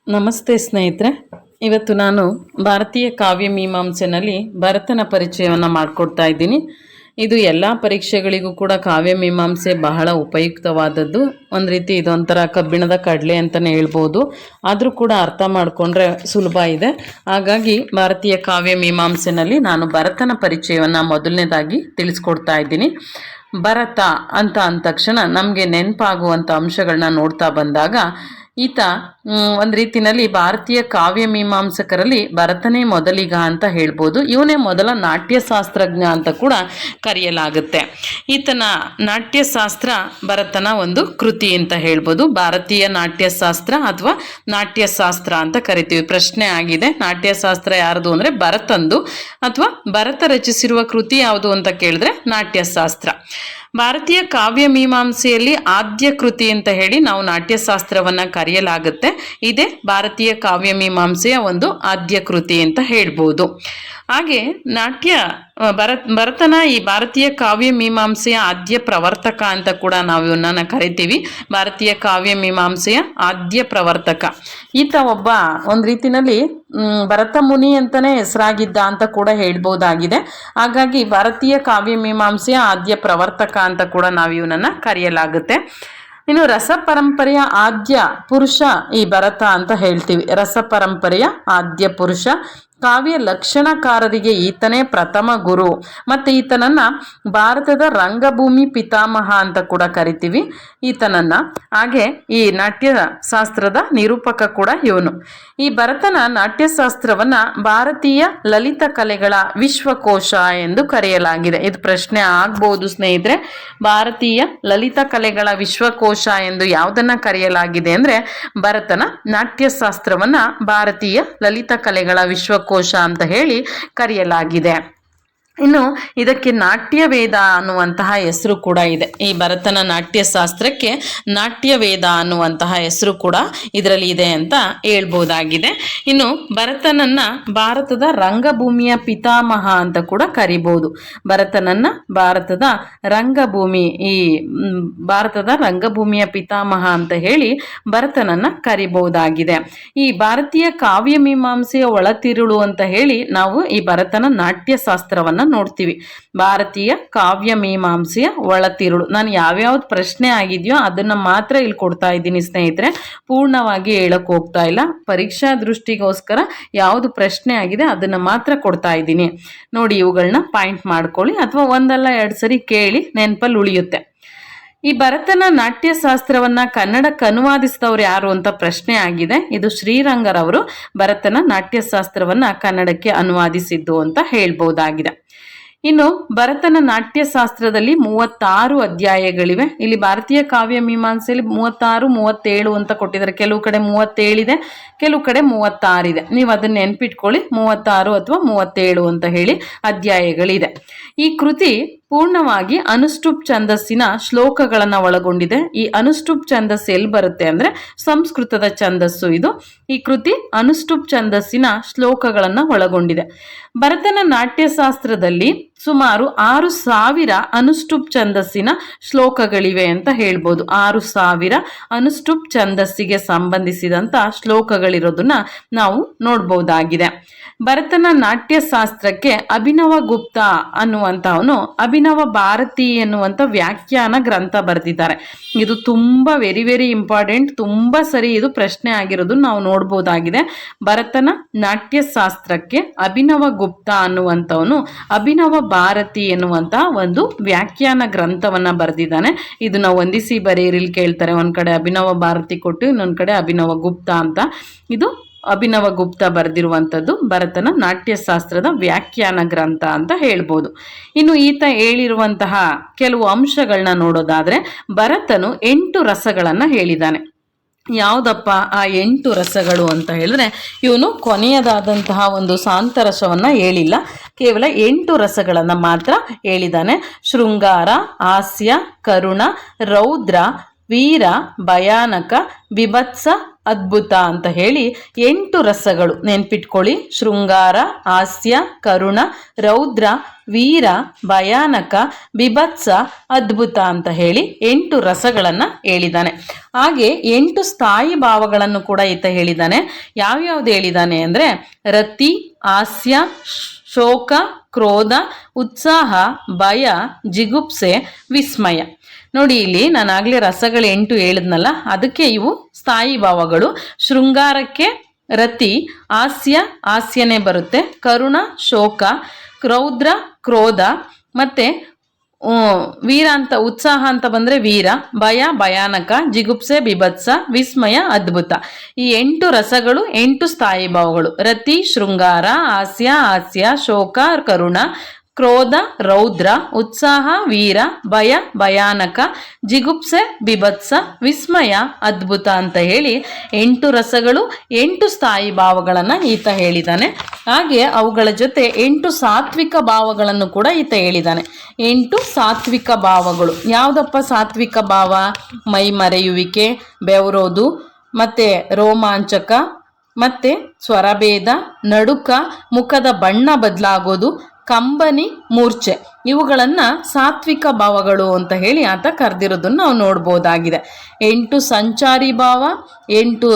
ನಮಸ್ತೆ ಸ್ನೇಹಿತರೆ. ಇವತ್ತು ನಾನು ಭಾರತೀಯ ಕಾವ್ಯ ಮೀಮಾಂಸೆನಲ್ಲಿ ಭರತನ ಪರಿಚಯವನ್ನು ಮಾಡಿಕೊಡ್ತಾ ಇದ್ದೀನಿ. ಇದು ಎಲ್ಲ ಪರೀಕ್ಷೆಗಳಿಗೂ ಕೂಡ ಕಾವ್ಯ ಮೀಮಾಂಸೆ ಬಹಳ ಉಪಯುಕ್ತವಾದದ್ದು. ಒಂದು ರೀತಿ ಇದೊಂಥರ ಕಬ್ಬಿಣದ ಕಡಲೆ ಅಂತಲೇ ಹೇಳ್ಬೋದು. ಆದರೂ ಕೂಡ ಅರ್ಥ ಮಾಡಿಕೊಂಡ್ರೆ ಸುಲಭ ಇದೆ. ಹಾಗಾಗಿ ಭಾರತೀಯ ಕಾವ್ಯ ಮೀಮಾಂಸೆನಲ್ಲಿ ನಾನು ಭರತನ ಪರಿಚಯವನ್ನು ಮೊದಲನೇದಾಗಿ ತಿಳಿಸ್ಕೊಡ್ತಾ ಇದ್ದೀನಿ. ಭರತ ಅಂತ ಅಂದ ತಕ್ಷಣ ನಮಗೆ ನೆನಪಾಗುವಂಥ ಅಂಶಗಳನ್ನ ನೋಡ್ತಾ ಬಂದಾಗ ಈತ ಒಂದು ರೀತಿಯಲ್ಲಿ ಭಾರತೀಯ ಕಾವ್ಯ ಮೀಮಾಂಸಕರಲ್ಲಿ ಭರತನೇ ಮೊದಲಿಗ ಅಂತ ಹೇಳ್ಬೋದು. ಇವನೇ ಮೊದಲ ನಾಟ್ಯಶಾಸ್ತ್ರಜ್ಞ ಅಂತ ಕೂಡ ಕರೆಯಲಾಗುತ್ತೆ. ಈತನ ನಾಟ್ಯಶಾಸ್ತ್ರ ಭರತನ ಒಂದು ಕೃತಿ ಅಂತ ಹೇಳ್ಬೋದು. ಭಾರತೀಯ ನಾಟ್ಯಶಾಸ್ತ್ರ ಅಥವಾ ನಾಟ್ಯಶಾಸ್ತ್ರ ಅಂತ ಕರಿತೀವಿ. ಪ್ರಶ್ನೆ ಆಗಿದೆ, ನಾಟ್ಯಶಾಸ್ತ್ರ ಯಾರ್ದು ಅಂದರೆ ಭರತಂದು, ಅಥವಾ ಭರತ ರಚಿಸಿರುವ ಕೃತಿ ಯಾವುದು ಅಂತ ಕೇಳಿದ್ರೆ ನಾಟ್ಯಶಾಸ್ತ್ರ. ಭಾರತೀಯ ಕಾವ್ಯ ಮೀಮಾಂಸೆಯಲ್ಲಿ ಆದ್ಯ ಕೃತಿ ಅಂತ ಹೇಳಿ ನಾವು ನಾಟ್ಯಶಾಸ್ತ್ರವನ್ನ ಕರೆಯಲಾಗುತ್ತೆ. ಇದೇ ಭಾರತೀಯ ಕಾವ್ಯ ಮೀಮಾಂಸೆಯ ಒಂದು ಆದ್ಯ ಕೃತಿ ಅಂತ ಹೇಳ್ಬೋದು. ಹಾಗೆ ಭರತನ ಈ ಭಾರತೀಯ ಕಾವ್ಯ ಮೀಮಾಂಸೆಯ ಆದ್ಯ ಪ್ರವರ್ತಕ ಅಂತ ಕೂಡ ನಾವು ಇವನನ್ನ ಕರಿತೀವಿ. ಭಾರತೀಯ ಕಾವ್ಯ ಮೀಮಾಂಸೆಯ ಆದ್ಯ ಪ್ರವರ್ತಕ ಈತ ಒಬ್ಬ ಒಂದು ರೀತಿನಲ್ಲಿ ಭರತ ಮುನಿ ಅಂತಾನೆ ಹೆಸರಾಗಿದ್ದ ಅಂತ ಕೂಡ ಹೇಳ್ಬೋದಾಗಿದೆ. ಹಾಗಾಗಿ ಭಾರತೀಯ ಕಾವ್ಯ ಮೀಮಾಂಸೆಯ ಆದ್ಯ ಪ್ರವರ್ತಕ ಅಂತ ಕೂಡ ನಾವು ಇವನನ್ನ ಕರೆಯಲಾಗುತ್ತೆ. ಇನ್ನು ರಸ ಪರಂಪರೆಯ ಆದ್ಯ ಪುರುಷ ಈ ಭರತ ಅಂತ ಹೇಳ್ತೀವಿ. ರಸ ಪರಂಪರೆಯ ಆದ್ಯ ಪುರುಷ. ಕಾವ್ಯ ಲಕ್ಷಣಕಾರರಿಗೆ ಈತನೇ ಪ್ರಥಮ ಗುರು. ಮತ್ತು ಈತನನ್ನ ಭಾರತದ ರಂಗಭೂಮಿ ಪಿತಾಮಹ ಅಂತ ಕೂಡ ಕರಿತೀವಿ ಈತನನ್ನ. ಹಾಗೆ ಈ ನಾಟ್ಯಶಾಸ್ತ್ರದ ನಿರೂಪಕ ಕೂಡ ಇವನು. ಈ ಭರತನ ನಾಟ್ಯಶಾಸ್ತ್ರವನ್ನ ಭಾರತೀಯ ಲಲಿತ ಕಲೆಗಳ ವಿಶ್ವಕೋಶ ಎಂದು ಕರೆಯಲಾಗಿದೆ. ಇದು ಪ್ರಶ್ನೆ ಆಗ್ಬೋದು ಸ್ನೇಹಿತರೆ. ಭಾರತೀಯ ಲಲಿತ ಕಲೆಗಳ ವಿಶ್ವಕೋಶ ಎಂದು ಯಾವುದನ್ನ ಕರೆಯಲಾಗಿದೆ ಅಂದ್ರೆ ಭರತನ ನಾಟ್ಯಶಾಸ್ತ್ರವನ್ನ ಭಾರತೀಯ ಲಲಿತ ಕಲೆಗಳ ವಿಶ್ವಕೋಶ ಅಂತ ಹೇಳಿ ಕರೆಯಲಾಗಿದೆ. ಇನ್ನು ಇದಕ್ಕೆ ನಾಟ್ಯವೇದ ಅನ್ನುವಂತಹ ಹೆಸರು ಕೂಡ ಇದೆ. ಈ ಭರತನ ನಾಟ್ಯಶಾಸ್ತ್ರಕ್ಕೆ ನಾಟ್ಯವೇದ ಅನ್ನುವಂತಹ ಹೆಸರು ಕೂಡ ಇದರಲ್ಲಿ ಇದೆ ಅಂತ ಹೇಳ್ಬೋದಾಗಿದೆ. ಇನ್ನು ಭರತನನ್ನ ಭಾರತದ ರಂಗಭೂಮಿಯ ಪಿತಾಮಹ ಅಂತ ಕೂಡ ಕರಿಬಹುದು. ಭರತನನ್ನ ಭಾರತದ ರಂಗಭೂಮಿ ಭಾರತದ ರಂಗಭೂಮಿಯ ಪಿತಾಮಹ ಅಂತ ಹೇಳಿ ಭರತನನ್ನ ಕರಿಬಹುದಾಗಿದೆ. ಈ ಭಾರತೀಯ ಕಾವ್ಯ ಮೀಮಾಂಸೆಯ ಒಳತಿರುಳು ಅಂತ ಹೇಳಿ ನಾವು ಈ ಭರತನ ನಾಟ್ಯಶಾಸ್ತ್ರವನ್ನ ನೋಡ್ತೀವಿ. ಭಾರತೀಯ ಕಾವ್ಯ ಮೀಮಾಂಸೆಯ ಒಳತಿರುಳು. ನಾನು ಯಾವ್ಯಾವ್ದು ಪ್ರಶ್ನೆ ಆಗಿದೆಯೋ ಅದನ್ನ ಮಾತ್ರ ಇಲ್ಲಿ ಕೊಡ್ತಾ ಇದ್ದೀನಿ ಸ್ನೇಹಿತರೆ. ಪೂರ್ಣವಾಗಿ ಹೇಳಕ್ ಹೋಗ್ತಾ ಇಲ್ಲ. ಪರೀಕ್ಷಾ ದೃಷ್ಟಿಗೋಸ್ಕರ ಯಾವುದು ಪ್ರಶ್ನೆ ಆಗಿದೆ ಅದನ್ನ ಮಾತ್ರ ಕೊಡ್ತಾ ಇದ್ದೀನಿ. ನೋಡಿ, ಇವುಗಳನ್ನ ಪಾಯಿಂಟ್ ಮಾಡ್ಕೊಳ್ಳಿ, ಅಥವಾ ಒಂದಲ್ಲ ಎರಡು ಸರಿ ಕೇಳಿ ನೆನಪಲ್ಲಿ ಉಳಿಯುತ್ತೆ. ಈ ಭರತನ ನಾಟ್ಯಶಾಸ್ತ್ರವನ್ನ ಕನ್ನಡಕ್ಕೆ ಅನುವಾದಿಸಿದವರು ಯಾರು ಅಂತ ಪ್ರಶ್ನೆ ಆಗಿದೆ. ಇದು ಶ್ರೀರಂಗರವರು ಭರತನ ನಾಟ್ಯಶಾಸ್ತ್ರವನ್ನ ಕನ್ನಡಕ್ಕೆ ಅನುವಾದಿಸಿದ್ದು ಅಂತ ಹೇಳ್ಬಹುದಾಗಿದೆ. ಇನ್ನು ಭರತನ ನಾಟ್ಯಶಾಸ್ತ್ರದಲ್ಲಿ 36 ಅಧ್ಯಾಯಗಳಿವೆ. ಇಲ್ಲಿ ಭಾರತೀಯ ಕಾವ್ಯ ಮೀಮಾಂಸೆಯಲ್ಲಿ 36, 37 ಅಂತ ಕೊಟ್ಟಿದ್ದಾರೆ. ಕೆಲವು ಕಡೆ 37 ಇದೆ, ಕೆಲವು ಕಡೆ 36 ಇದೆ. ನೀವು ಅದನ್ನ ನೆನ್ಪಿಟ್ಕೊಳ್ಳಿ, 36 ಅಥವಾ 37 ಅಂತ ಹೇಳಿ ಅಧ್ಯಾಯಗಳಿದೆ. ಈ ಕೃತಿ ಪೂರ್ಣವಾಗಿ ಅನುಷ್ಠುಪ್ ಛಂದಸ್ಸಿನ ಶ್ಲೋಕಗಳನ್ನ ಒಳಗೊಂಡಿದೆ. ಈ ಅನುಷ್ಠುಪ್ ಛಂದಸ್ಸು ಎಲ್ಲಿ ಬರುತ್ತೆ ಅಂದ್ರೆ ಸಂಸ್ಕೃತದ ಛಂದಸ್ಸು ಇದು. ಈ ಕೃತಿ ಅನುಷ್ಠುಪ್ ಛಂದಸ್ಸಿನ ಶ್ಲೋಕಗಳನ್ನ ಒಳಗೊಂಡಿದೆ. ಭರತನ ನಾಟ್ಯಶಾಸ್ತ್ರದಲ್ಲಿ ಸುಮಾರು 6000 ಅನುಷ್ಠುಪ್ ಛಂದಸ್ಸಿನ ಶ್ಲೋಕಗಳಿವೆ ಅಂತ ಹೇಳ್ಬೋದು. 6000 ಅನುಷ್ಠುಪ್ ಛಂದಸ್ಸಿಗೆ ಸಂಬಂಧಿಸಿದಂತ ಶ್ಲೋಕಗಳಿರೋದನ್ನ ನಾವು ನೋಡ್ಬೋದಾಗಿದೆ. ಭರತನ ನಾಟ್ಯಶಾಸ್ತ್ರಕ್ಕೆ ಅಭಿನವ ಗುಪ್ತ ಅನ್ನುವಂಥವನು ಅಭಿನವ ಭಾರತಿ ಎನ್ನುವಂಥ ವ್ಯಾಖ್ಯಾನ ಗ್ರಂಥ ಬರೆದಿದ್ದಾರೆ. ಇದು ತುಂಬಾ ವೆರಿ ವೆರಿ ಇಂಪಾರ್ಟೆಂಟ್. ತುಂಬಾ ಸರಿ ಇದು ಪ್ರಶ್ನೆ ಆಗಿರೋದು ನಾವು ನೋಡ್ಬೋದಾಗಿದೆ. ಭರತನ ನಾಟ್ಯಶಾಸ್ತ್ರಕ್ಕೆ ಅಭಿನವ ಗುಪ್ತ ಅನ್ನುವಂಥವನು ಅಭಿನವ ಭಾರತಿ ಎನ್ನುವಂತ ಒಂದು ವ್ಯಾಖ್ಯಾನ ಗ್ರಂಥವನ್ನ ಬರೆದಿದ್ದಾನೆ. ಇದನ್ನ ಹೊಂದಿಸಿ ಬರೆಯಿರಿ ಕೇಳ್ತಾರೆ. ಒಂದ್ ಕಡೆ ಅಭಿನವ ಭಾರತಿ ಕೊಟ್ಟು ಇನ್ನೊಂದ್ ಕಡೆ ಅಭಿನವ ಗುಪ್ತ ಅಂತ. ಇದು ಅಭಿನವ ಗುಪ್ತ ಬರೆದಿರುವಂಥದ್ದು ಭರತನ ನಾಟ್ಯಶಾಸ್ತ್ರದ ವ್ಯಾಖ್ಯಾನ ಗ್ರಂಥ ಅಂತ ಹೇಳ್ಬೋದು. ಇನ್ನು ಈತ ಹೇಳಿರುವಂತಹ ಕೆಲವು ಅಂಶಗಳನ್ನ ನೋಡೋದಾದ್ರೆ ಭರತನು 8 ರಸಗಳನ್ನ ಹೇಳಿದ್ದಾನೆ. ಯಾವುದಪ್ಪ ಆ 8 ರಸಗಳು ಅಂತ ಹೇಳಿದ್ರೆ, ಇವನು ಕೊನೆಯದಾದಂತಹ ಒಂದು ಸಾಂತರಸವನ್ನ ಹೇಳಿಲ್ಲ. ಕೇವಲ 8 ರಸಗಳನ್ನ ಮಾತ್ರ ಹೇಳಿದ್ದಾನೆ. ಶೃಂಗಾರ, ಹಾಸ್ಯ, ಕರುಣ, ರೌದ್ರ, ವೀರ, ಭಯಾನಕ, ಬಿಭತ್ಸ, ಅದ್ಭುತ ಅಂತ ಹೇಳಿ 8 ರಸಗಳು ನೆನ್ಪಿಟ್ಕೊಳ್ಳಿ. ಶೃಂಗಾರ, ಹಾಸ್ಯ, ಕರುಣ, ರೌದ್ರ, ವೀರ, ಭಯಾನಕ, ಬಿಭತ್ಸ, ಅದ್ಭುತ ಅಂತ ಹೇಳಿ 8 ರಸಗಳನ್ನು ಹೇಳಿದ್ದಾನೆ. ಹಾಗೆ 8 ಸ್ಥಾಯಿ ಭಾವಗಳನ್ನು ಕೂಡ ಈತ ಹೇಳಿದ್ದಾನೆ. ಯಾವ್ಯಾವ್ದು ಹೇಳಿದ್ದಾನೆ ಅಂದರೆ ರತಿ, ಹಾಸ್ಯ, ಶೋಕ, ಕ್ರೋಧ, ಉತ್ಸಾಹ, ಭಯ, ಜಿಗುಪ್ಸೆ, ವಿಸ್ಮಯ. ನೋಡಿ, ಇಲ್ಲಿ ನಾನು ಆಗಲೇ ರಸಗಳು 8 ಹೇಳಿದ್ನಲ್ಲ, ಅದಕ್ಕೆ ಇವು ಸ್ಥಾಯಿ ಭಾವಗಳು. ಶೃಂಗಾರಕ್ಕೆ ರತಿ, ಹಾಸ್ಯನೇ ಬರುತ್ತೆ, ಕರುಣ, ಶೋಕ, ರೌದ್ರ, ಕ್ರೋಧ, ಮತ್ತೆ ವೀರ ಅಂತ ಉತ್ಸಾಹ ಅಂತ ಬಂದರೆ ವೀರ, ಭಯ, ಭಯಾನಕ, ಜಿಗುಪ್ಸೆ, ಬಿಭತ್ಸ, ವಿಸ್ಮಯ, ಅದ್ಭುತ. ಈ 8 ರಸಗಳು 8 ಸ್ಥಾಯಿ ಭಾವಗಳು. ರತಿ ಶೃಂಗಾರ, ಹಾಸ್ಯ, ಶೋಕ, ಕರುಣ, ಕ್ರೋಧ, ರೌದ್ರ, ಉತ್ಸಾಹ, ವೀರ, ಭಯ, ಭಯಾನಕ, ಜಿಗುಪ್ಸೆ, ಬಿಭತ್ಸ, ವಿಸ್ಮಯ, ಅದ್ಭುತ ಅಂತ ಹೇಳಿ 8 ರಸಗಳು 8 ಸ್ಥಾಯಿ ಭಾವಗಳನ್ನು ಈತ ಹೇಳಿದ್ದಾನೆ. ಹಾಗೆ ಅವುಗಳ ಜೊತೆ 8 ಸಾತ್ವಿಕ ಭಾವಗಳನ್ನು ಕೂಡ ಈತ ಹೇಳಿದ್ದಾನೆ. 8 ಸಾತ್ವಿಕ ಭಾವಗಳು ಯಾವುದಪ್ಪ? ಸಾತ್ವಿಕ ಭಾವ ಮೈ ಮರೆಯುವಿಕೆ, ಬೆವರೋದು, ಮತ್ತೆ ರೋಮಾಂಚಕ, ಮತ್ತೆ ಸ್ವರಭೇದ, ನಡುಕ, ಮುಖದ ಬಣ್ಣ ಬದಲಾಗೋದು, ಕಂಬನಿ, ಮೂರ್ಛೆ, ಇವುಗಳನ್ನು ಸಾತ್ವಿಕ ಭಾವಗಳು ಅಂತ ಹೇಳಿ ಆತ ಕರೆದಿರೋದನ್ನು ನಾವು ನೋಡ್ಬೋದಾಗಿದೆ. 8 ಸಂಚಾರಿ ಭಾವ, 8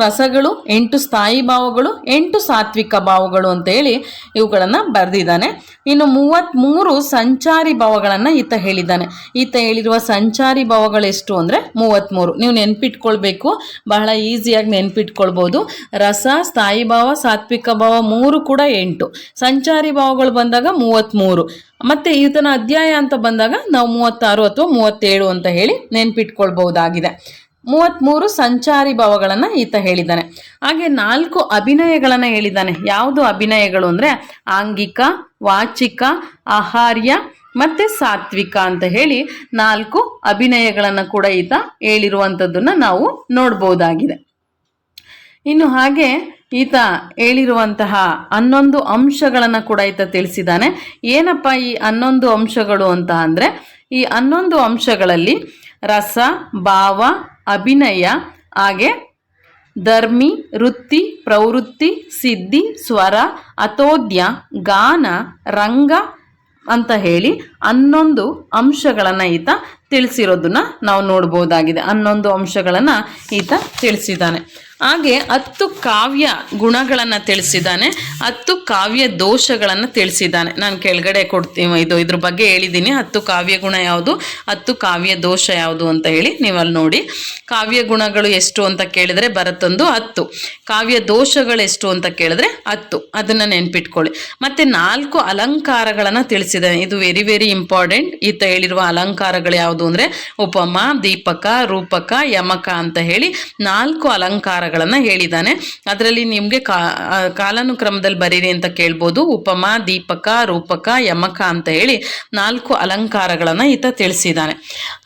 ರಸಗಳು, 8 ಸ್ಥಾಯಿ ಭಾವಗಳು, 8 ಸಾತ್ವಿಕ ಭಾವಗಳು ಅಂತ ಹೇಳಿ ಇವುಗಳನ್ನು ಬರೆದಿದ್ದಾನೆ. ಇನ್ನು 33 ಸಂಚಾರಿ ಭಾವಗಳನ್ನು ಈತ ಹೇಳಿದ್ದಾನೆ. ಈತ ಹೇಳಿರುವ ಸಂಚಾರಿ ಭಾವಗಳು ಎಷ್ಟು ಅಂದರೆ 33. ನೀವು ನೆನ್ಪಿಟ್ಕೊಳ್ಬೇಕು, ಬಹಳ ಈಸಿಯಾಗಿ ನೆನ್ಪಿಟ್ಕೊಳ್ಬೋದು. ರಸ, ಸ್ಥಾಯಿ ಭಾವ, ಸಾತ್ವಿಕ ಭಾವ 3 ಕೂಡ 8, ಸಂಚಾರಿ ಭಾವಗಳು ಬಂದಾಗ 33, ಮತ್ತು ಈತನ ಅಧ್ಯಾಯ ಅಂತ ಬಂದಾಗ ನಾವು 36 ಅಥವಾ 37 ಅಂತ ಹೇಳಿ ನೆನ್ಪಿಟ್ಕೊಳ್ಬಹುದಾಗಿದೆ. 33 ಸಂಚಾರಿ ಭಾವಗಳನ್ನು ಈತ ಹೇಳಿದ್ದಾನೆ. ಹಾಗೆ 4 ಅಭಿನಯಗಳನ್ನು ಹೇಳಿದ್ದಾನೆ. ಯಾವುದು ಅಭಿನಯಗಳು ಅಂದರೆ ಆಂಗಿಕ, ವಾಚಿಕ, ಆಹಾರ್ಯ ಮತ್ತು ಸಾತ್ವಿಕ ಅಂತ ಹೇಳಿ 4 ಅಭಿನಯಗಳನ್ನು ಕೂಡ ಈತ ಹೇಳಿರುವಂಥದ್ದನ್ನು ನಾವು ನೋಡ್ಬೋದಾಗಿದೆ. ಇನ್ನು ಹಾಗೆ ಈತ ಹೇಳಿರುವಂತಹ 11 ಅಂಶಗಳನ್ನು ಕೂಡ ಈತ ತಿಳಿಸಿದ್ದಾನೆ. ಏನಪ್ಪ ಈ 11 ಅಂಶಗಳು ಅಂತ ಅಂದರೆ, ಈ 11 ಅಂಶಗಳಲ್ಲಿ ರಸ, ಭಾವ, ಅಭಿನಯ, ಹಾಗೆ ಧರ್ಮಿ, ವೃತ್ತಿ, ಪ್ರವೃತ್ತಿ, ಸಿದ್ಧಿ, ಸ್ವರ, ಅಥೋದ್ಯ, ಗಾನ, ರಂಗ ಅಂತ ಹೇಳಿ 11 ಅಂಶಗಳನ್ನು ಈತ ತಿಳಿಸಿರೋದನ್ನ ನಾವು ನೋಡ್ಬೋದಾಗಿದೆ. 11 ಅಂಶಗಳನ್ನು ಈತ ತಿಳಿಸಿದ್ದಾನೆ. ಹಾಗೆ 10 ಕಾವ್ಯ ಗುಣಗಳನ್ನು ತಿಳಿಸಿದ್ದಾನೆ, 10 ಕಾವ್ಯ ದೋಷಗಳನ್ನು ತಿಳಿಸಿದ್ದಾನೆ. ನಾನು ಕೆಳಗಡೆ ಕೊಡ್ತೀನಿ, ಇದ್ರ ಬಗ್ಗೆ ಹೇಳಿದ್ದೀನಿ. 10 ಕಾವ್ಯ ಗುಣ ಯಾವುದು, 10 ಕಾವ್ಯ ದೋಷ ಯಾವುದು ಅಂತ ಹೇಳಿ ನೀವಲ್ಲಿ ನೋಡಿ. ಕಾವ್ಯ ಗುಣಗಳು ಎಷ್ಟು ಅಂತ ಕೇಳಿದ್ರೆ ಬರುತ್ತೊಂದು 10, ಕಾವ್ಯ ದೋಷಗಳು ಎಷ್ಟು ಅಂತ ಕೇಳಿದ್ರೆ 10, ಅದನ್ನು ನೆನ್ಪಿಟ್ಕೊಳ್ಳಿ. ಮತ್ತು 4 ಅಲಂಕಾರಗಳನ್ನು ತಿಳಿಸಿದ್ದಾನೆ. ಇದು ವೆರಿ ವೆರಿ ಇಂಪಾರ್ಟೆಂಟ್. ಈತ ಹೇಳಿರುವ ಅಲಂಕಾರಗಳು ಯಾವುದು ಅಂದರೆ ಉಪಮ, ದೀಪಕ, ರೂಪಕ, ಯಮಕ ಅಂತ ಹೇಳಿ 4 ಅಲಂಕಾರಗಳನ್ನು ಹೇಳಿದ್ದಾನೆ. ಅದರಲ್ಲಿ ನಿಮಗೆ ಕಾಲಾನುಕ್ರಮದಲ್ಲಿ ಬರೀರಿ ಅಂತ ಕೇಳ್ಬೋದು. ಉಪಮ, ದೀಪಕ, ರೂಪಕ, ಯಮಕ ಅಂತ ಹೇಳಿ 4 ಅಲಂಕಾರಗಳನ್ನು ಈತ ತಿಳಿಸಿದ್ದಾನೆ.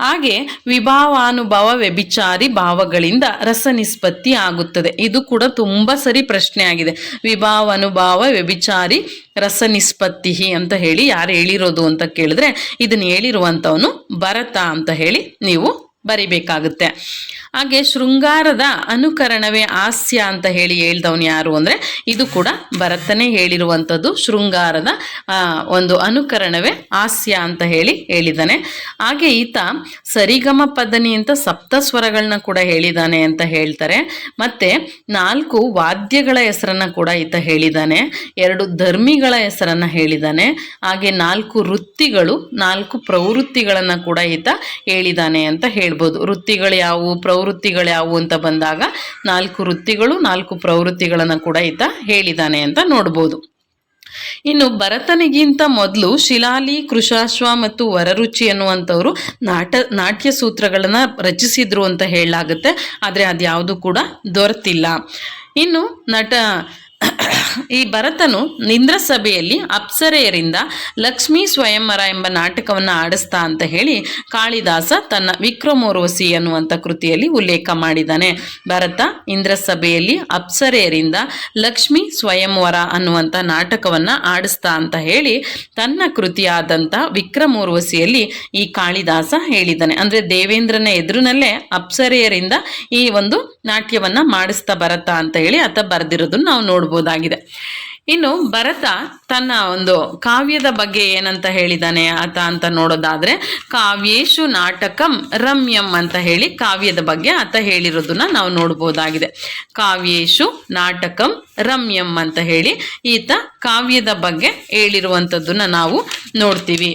ಹಾಗೆ ವಿಭಾವಾನುಭವ ವ್ಯಭಿಚಾರಿ ಭಾವಗಳಿಂದ ರಸ ನಿಷ್ಪತ್ತಿ ಆಗುತ್ತದೆ. ಇದು ಕೂಡ ತುಂಬ ಸರಿ ಪ್ರಶ್ನೆ ಆಗಿದೆ. ವಿಭಾವಾನುಭವ ವ್ಯಭಿಚಾರಿ ರಸ ನಿಷ್ಪತ್ತಿ ಅಂತ ಹೇಳಿ ಯಾರು ಹೇಳಿರೋದು ಅಂತ ಕೇಳಿದ್ರೆ ಇದನ್ನು ಹೇಳಿರುವಂಥವನು ಭರತ ಅಂತ ಹೇಳಿ ನೀವು ಬರಿಬೇಕಾಗುತ್ತೆ. ಹಾಗೆ ಶೃಂಗಾರದ ಅನುಕರಣವೇ ಹಾಸ್ಯ ಅಂತ ಹೇಳಿ ಹೇಳ್ದವನು ಯಾರು ಅಂದರೆ ಇದು ಕೂಡ ಭರತನೇ ಹೇಳಿರುವಂಥದ್ದು. ಶೃಂಗಾರದ ಒಂದು ಅನುಕರಣವೇ ಹಾಸ್ಯ ಅಂತ ಹೇಳಿ ಹೇಳಿದ್ದಾನೆ. ಹಾಗೆ ಈತ ಸರಿಗಮ ಪದನಿ ಅಂತ ಸಪ್ತಸ್ವರಗಳನ್ನ ಕೂಡ ಹೇಳಿದ್ದಾನೆ ಅಂತ ಹೇಳ್ತಾರೆ. ಮತ್ತು 4 ವಾದ್ಯಗಳ ಹೆಸರನ್ನು ಕೂಡ ಈತ ಹೇಳಿದ್ದಾನೆ. 2 ಧರ್ಮಿಗಳ ಹೆಸರನ್ನು ಹೇಳಿದ್ದಾನೆ. ಹಾಗೆ 4 ವೃತ್ತಿಗಳು, 4 ಪ್ರವೃತ್ತಿಗಳನ್ನು ಕೂಡ ಈತ ಹೇಳಿದ್ದಾನೆ ಅಂತ ಹೇಳ್ಬೋದು. ವೃತ್ತಿಗಳು ಯಾವುವು, ಪ್ರವೃತ್ತಿಗಳು ಯಾವುವು ಅಂತ ಬಂದಾಗ 4 ವೃತ್ತಿಗಳು, 4 ಪ್ರವೃತ್ತಿಗಳನ್ನು ಕೂಡ ಈತ ಹೇಳಿದ್ದಾನೆ ಅಂತ ನೋಡ್ಬೋದು. ಇನ್ನು ಭರತನಿಗಿಂತ ಮೊದಲು ಶಿಲಾಲಿ, ಕೃಶಾಶ್ವ ಮತ್ತು ವರರುಚಿ ಅನ್ನುವಂಥವ್ರು ನಾಟ್ಯ ಸೂತ್ರಗಳನ್ನು ರಚಿಸಿದ್ರು ಅಂತ ಹೇಳಲಾಗುತ್ತೆ. ಆದರೆ ಅದ್ಯಾವುದು ಕೂಡ ದೊರೆತಿಲ್ಲ. ಇನ್ನು ಈ ಭರತನು ಇಂದ್ರ ಸಭೆಯಲ್ಲಿ ಅಪ್ಸರೆಯರಿಂದ ಲಕ್ಷ್ಮೀ ಸ್ವಯಂವರ ಎಂಬ ನಾಟಕವನ್ನು ಆಡಿಸ್ತಾ ಅಂತ ಹೇಳಿ ಕಾಳಿದಾಸ ತನ್ನ ವಿಕ್ರಮೋರ್ವಶಿ ಅನ್ನುವಂಥ ಕೃತಿಯಲ್ಲಿ ಉಲ್ಲೇಖ ಮಾಡಿದ್ದಾನೆ. ಭರತ ಇಂದ್ರ ಸಭೆಯಲ್ಲಿ ಅಪ್ಸರೆಯರಿಂದ ಲಕ್ಷ್ಮೀ ಸ್ವಯಂವರ ಅನ್ನುವಂಥ ನಾಟಕವನ್ನು ಆಡಿಸ್ತಾ ಅಂತ ಹೇಳಿ ತನ್ನ ಕೃತಿಯಾದಂಥ ವಿಕ್ರಮೋರ್ವಶಿಯಲ್ಲಿ ಈ ಕಾಳಿದಾಸ ಹೇಳಿದ್ದಾನೆ. ಅಂದರೆ ದೇವೇಂದ್ರನ ಎದುರಿನಲ್ಲೇ ಅಪ್ಸರೆಯರಿಂದ ಈ ಒಂದು ನಾಟ್ಯವನ್ನ ಮಾಡಿಸ್ತಾ ಭರತ ಅಂತ ಹೇಳಿ ಆತ ಬರೆದಿರೋದನ್ನ ನಾವು ನೋಡ್ಬೋದಾಗಿದೆ. ಇನ್ನು ಭರತ ತನ್ನ ಒಂದು ಕಾವ್ಯದ ಬಗ್ಗೆ ಏನಂತ ಹೇಳಿದ್ದಾನೆ ಆತ ಅಂತ ನೋಡೋದಾದ್ರೆ, ಕಾವ್ಯೇಶು ನಾಟಕಂ ರಮ್ಯಂ ಅಂತ ಹೇಳಿ ಕಾವ್ಯದ ಬಗ್ಗೆ ಆತ ಹೇಳಿರೋದನ್ನ ನಾವು ನೋಡ್ಬೋದಾಗಿದೆ. ಕಾವ್ಯೇಶು ನಾಟಕಂ ರಮ್ಯಂ ಅಂತ ಹೇಳಿ ಈತ ಕಾವ್ಯದ ಬಗ್ಗೆ ಹೇಳಿರುವಂಥದ್ದನ್ನ ನಾವು ನೋಡ್ತೀವಿ.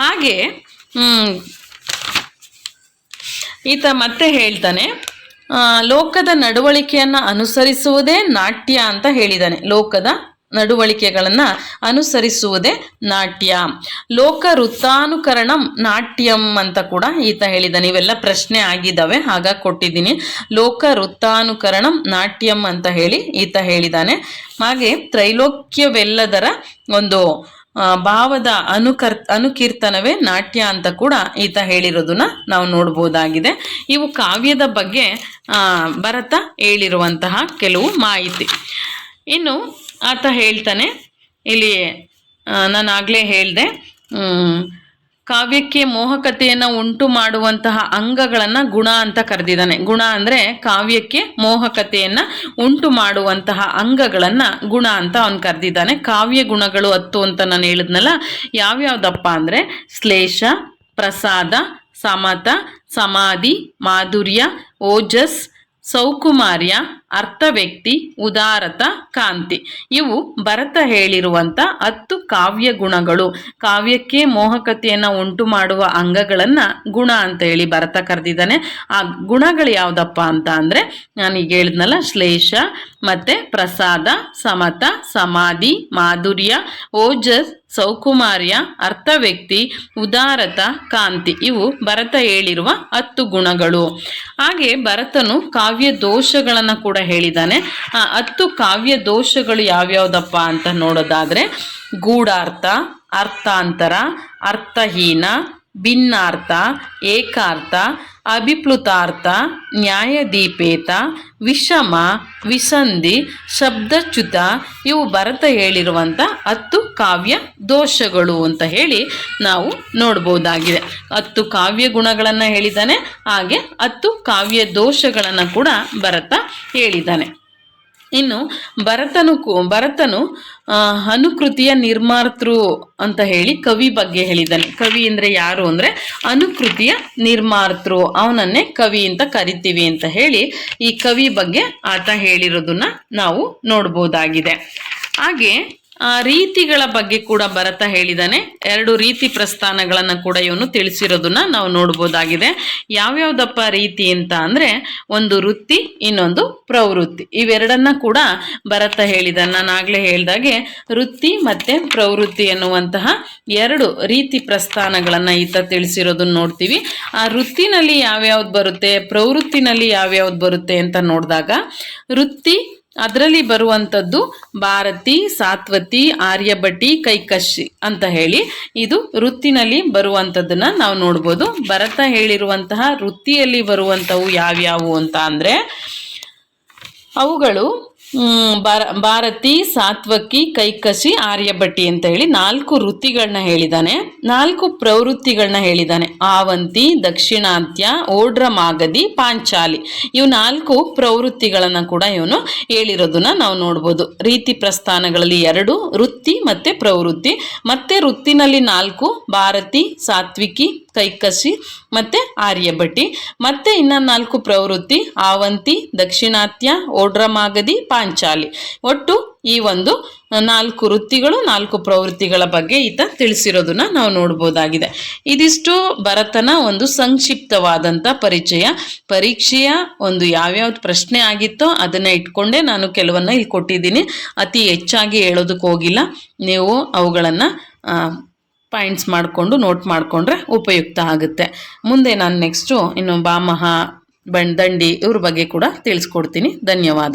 ಹಾಗೆ ಈತ ಮತ್ತೆ ಹೇಳ್ತಾನೆ, ಲೋಕದ ನಡವಳಿಕೆಯನ್ನು ಅನುಸರಿಸುವುದೇ ನಾಟ್ಯ ಅಂತ ಹೇಳಿದ್ದಾನೆ. ಲೋಕದ ನಡವಳಿಕೆಗಳನ್ನು ಅನುಸರಿಸುವುದೇ ನಾಟ್ಯ. ಲೋಕ ವೃತ್ತಾನುಕರಣಂ ನಾಟ್ಯಂ ಅಂತ ಕೂಡ ಈತ ಹೇಳಿದ್ದಾನೆ. ಇವೆಲ್ಲ ಪ್ರಶ್ನೆ ಆಗಿದ್ದಾವೆ, ಹಾಗಾಗಿ ಕೊಟ್ಟಿದ್ದೀನಿ. ಲೋಕ ವೃತ್ತಾನುಕರಣಂ ನಾಟ್ಯಂ ಅಂತ ಹೇಳಿ ಈತ ಹೇಳಿದ್ದಾನೆ. ಹಾಗೆ ತ್ರೈಲೋಕ್ಯವೆಲ್ಲದರ ಒಂದು ಭಾವದ ಅನುಕೀರ್ತನವೇ ನಾಟ್ಯ ಅಂತ ಕೂಡ ಈತ ಹೇಳಿರೋದನ್ನ ನಾವು ನೋಡ್ಬೋದಾಗಿದೆ. ಇವು ಕಾವ್ಯದ ಬಗ್ಗೆ ಭರತ ಹೇಳಿರುವಂತಹ ಕೆಲವು ಮಾಹಿತಿ. ಇನ್ನು ಆತ ಹೇಳ್ತಾನೆ, ಇಲ್ಲಿ ನಾನು ಆಗಲೇ ಹೇಳಿದೆ, ಕಾವ್ಯಕ್ಕೆ ಮೋಹಕತೆಯನ್ನು ಉಂಟು ಮಾಡುವಂತಹ ಅಂಗಗಳನ್ನು ಗುಣ ಅಂತ ಕರೆದಿದ್ದಾನೆ. ಗುಣ ಅಂದರೆ ಕಾವ್ಯಕ್ಕೆ ಮೋಹಕತೆಯನ್ನು ಉಂಟು ಮಾಡುವಂತಹ ಅಂಗಗಳನ್ನು ಗುಣ ಅಂತ ಅವನು ಕರೆದಿದ್ದಾನೆ. ಕಾವ್ಯ ಗುಣಗಳು 10 ಅಂತ ನಾನು ಹೇಳಿದ್ನಲ್ಲ, ಯಾವ್ಯಾವ್ದಪ್ಪ ಅಂದರೆ ಶ್ಲೇಷ, ಪ್ರಸಾದ, ಸಮತ, ಸಮಾಧಿ, ಮಾಧುರ್ಯ, ಓಜಸ್, ಸೌಕುಮಾರ್ಯ, ಅರ್ಥವ್ಯಕ್ತಿ, ಉದಾರತ, ಕಾಂತಿ. ಇವು ಭರತ ಹೇಳಿರುವಂಥ 10 ಕಾವ್ಯ ಗುಣಗಳು. ಕಾವ್ಯಕ್ಕೆ ಮೋಹಕತೆಯನ್ನು ಉಂಟು ಮಾಡುವ ಅಂಗಗಳನ್ನು ಗುಣ ಅಂತ ಹೇಳಿ ಭರತ ಕರೆದಿದ್ದಾನೆ. ಆ ಗುಣಗಳು ಯಾವುದಪ್ಪ ಅಂತ ಅಂದರೆ ನಾನೀಗ ಹೇಳಿದ್ನಲ್ಲ, ಶ್ಲೇಷ ಮತ್ತು ಪ್ರಸಾದ, ಸಮತ, ಸಮಾಧಿ, ಮಾಧುರ್ಯ, ಓಜಸ್, ಸೌಕುಮಾರ್ಯ, ಅರ್ಥವ್ಯಕ್ತಿ, ಉದಾರತ, ಕಾಂತಿ. ಇವು ಭರತ ಹೇಳಿರುವ 10 ಗುಣಗಳು. ಹಾಗೆ ಭರತನು ಕಾವ್ಯ ದೋಷಗಳನ್ನು ಕೂಡ ಹೇಳಿದ್ದಾನೆ. ಆ 10 ಕಾವ್ಯ ದೋಷಗಳು ಯಾವ್ಯಾವ್ದಪ್ಪ ಅಂತ ನೋಡೋದಾದ್ರೆ, ಗೂಢಾರ್ಥ, ಅರ್ಥಾಂತರ, ಅರ್ಥಹೀನ, ಭಿನ್ನಾರ್ಥ, ಏಕಾರ್ಥ, ಅಭಿಪ್ಲುತಾರ್ಥ, ನ್ಯಾಯದೀಪೇತ, ವಿಷಮ, ವಿಸಂಧಿ, ಶಬ್ದಚ್ಯುತ. ಇವು ಭರತ ಹೇಳಿರುವಂಥ 10 ಕಾವ್ಯ ದೋಷಗಳು ಅಂತ ಹೇಳಿ ನಾವು ನೋಡ್ಬೋದಾಗಿದೆ. 10 ಕಾವ್ಯ ಗುಣಗಳನ್ನು ಹೇಳಿದ್ದಾನೆ, ಹಾಗೆ 10 ಕಾವ್ಯ ದೋಷಗಳನ್ನು ಕೂಡ ಭರತ ಹೇಳಿದ್ದಾನೆ. ಇನ್ನು ಭರತನು ಅನುಕೃತಿಯ ನಿರ್ಮಾತೃ ಅಂತ ಹೇಳಿ ಕವಿ ಬಗ್ಗೆ ಹೇಳಿದ್ದಾನೆ. ಕವಿ ಅಂದರೆ ಯಾರು ಅಂದರೆ ಅನುಕೃತಿಯ ನಿರ್ಮಾತೃ, ಅವನನ್ನೇ ಕವಿ ಅಂತ ಕರಿತೀವಿ ಅಂತ ಹೇಳಿ ಈ ಕವಿ ಬಗ್ಗೆ ಆತ ಹೇಳಿರೋದನ್ನ ನಾವು ನೋಡ್ಬೋದಾಗಿದೆ. ಹಾಗೆ ರೀತಿಗಳ ಬಗ್ಗೆ ಕೂಡ ಭರತ ಹೇಳಿದ್ದಾನೆ. 2 ರೀತಿ ಪ್ರಸ್ಥಾನಗಳನ್ನು ಕೂಡ ಇವನು ತಿಳಿಸಿರೋದನ್ನ ನಾವು ನೋಡ್ಬೋದಾಗಿದೆ. ಯಾವ್ಯಾವ್ದಪ್ಪ ರೀತಿ ಅಂತ ಅಂದರೆ, ಒಂದು ವೃತ್ತಿ, ಇನ್ನೊಂದು ಪ್ರವೃತ್ತಿ. ಇವೆರಡನ್ನ ಕೂಡ ಭರತ ಹೇಳಿದ್ದಾನೆ. ನಾನು ಆಗಲೇ ಹೇಳಿದಾಗೆ ವೃತ್ತಿ ಮತ್ತು ಪ್ರವೃತ್ತಿ ಎನ್ನುವಂತಹ 2 ರೀತಿ ಪ್ರಸ್ಥಾನಗಳನ್ನು ಈತ ತಿಳಿಸಿರೋದನ್ನ ನೋಡ್ತೀವಿ. ಆ ವೃತ್ತಿನಲ್ಲಿ ಯಾವ್ಯಾವ್ದು ಬರುತ್ತೆ, ಪ್ರವೃತ್ತಿನಲ್ಲಿ ಯಾವ್ಯಾವ್ದು ಬರುತ್ತೆ ಅಂತ ನೋಡಿದಾಗ, ವೃತ್ತಿ ಅದರಲ್ಲಿ ಬರುವಂಥದ್ದು ಭಾರತಿ, ಸಾತ್ವತಿ, ಆರ್ಯಭಟಿ, ಕೈಕಶಿ ಅಂತ ಹೇಳಿ ಇದು ವೃತ್ತಿನಲ್ಲಿ ಬರುವಂಥದ್ದನ್ನ ನಾವು ನೋಡ್ಬೋದು. ಭರತ ಹೇಳಿರುವಂತಹ ವೃತ್ತಿಯಲ್ಲಿ ಬರುವಂಥವು ಯಾವ್ಯಾವು ಅಂತ ಅಂದರೆ, ಅವುಗಳು ಭಾರತಿ, ಸಾತ್ವಕಿ, ಕೈಕಶಿ, ಆರ್ಯಭಟಿ ಅಂತ ಹೇಳಿ 4 ವೃತ್ತಿಗಳನ್ನ ಹೇಳಿದ್ದಾನೆ. 4 ಪ್ರವೃತ್ತಿಗಳನ್ನ ಹೇಳಿದ್ದಾನೆ. ಆವಂತಿ, ದಕ್ಷಿಣಾತ್ಯ, ಓಡ್ರ ಮಾಗಧಿ, ಪಾಂಚಾಲಿ. ಇವು 4 ಪ್ರವೃತ್ತಿಗಳನ್ನು ಕೂಡ ಇವನು ಹೇಳಿರೋದನ್ನ ನಾವು ನೋಡ್ಬೋದು. ರೀತಿ ಪ್ರಸ್ಥಾನಗಳಲ್ಲಿ 2 ವೃತ್ತಿ ಮತ್ತೆ ಪ್ರವೃತ್ತಿ. ಮತ್ತೆ ವೃತ್ತಿನಲ್ಲಿ 4 ಭಾರತಿ, ಸಾತ್ವಿಕಿ, ಕೈಕಶಿ ಮತ್ತೆ ಆರ್ಯಭಟಿ. ಮತ್ತೆ ಇನ್ನ 4 ಪ್ರವೃತ್ತಿ ಆವಂತಿ, ದಕ್ಷಿಣಾತ್ಯ, ಓಡ್ರಮಾಗಧಿ, ಪಾಂಚಾಲಿ. ಒಟ್ಟು ಈ ಒಂದು 4 ವೃತ್ತಿಗಳು 4 ಪ್ರವೃತ್ತಿಗಳ ಬಗ್ಗೆ ಈತ ತಿಳಿಸಿರೋದನ್ನ ನಾವು ನೋಡ್ಬೋದಾಗಿದೆ. ಇದಿಷ್ಟು ಭರತನ ಒಂದು ಸಂಕ್ಷಿಪ್ತವಾದಂಥ ಪರಿಚಯ. ಪರೀಕ್ಷೆಯ ಒಂದು ಯಾವ್ಯಾವ್ದು ಪ್ರಶ್ನೆ ಆಗಿತ್ತೋ ಅದನ್ನ ಇಟ್ಕೊಂಡೇ ನಾನು ಕೆಲವನ್ನ ಇಲ್ಲಿ ಕೊಟ್ಟಿದ್ದೀನಿ. ಅತಿ ಹೆಚ್ಚಾಗಿ ಹೇಳೋದಕ್ಕೆ ಹೋಗಿಲ್ಲ. ನೀವು ಅವುಗಳನ್ನು ಪಾಯಿಂಟ್ಸ್ ಮಾಡಿಕೊಂಡು ನೋಟ್ ಮಾಡಿಕೊಂಡ್ರೆ ಉಪಯುಕ್ತ ಆಗುತ್ತೆ. ಮುಂದೆ ನಾನು ನೆಕ್ಸ್ಟು ಇನ್ನು ಭಾಮಹ, ದಂಡಿ ಇವ್ರ ಬಗ್ಗೆ ಕೂಡ ತಿಳಿಸ್ಕೊಡ್ತೀನಿ. ಧನ್ಯವಾದ.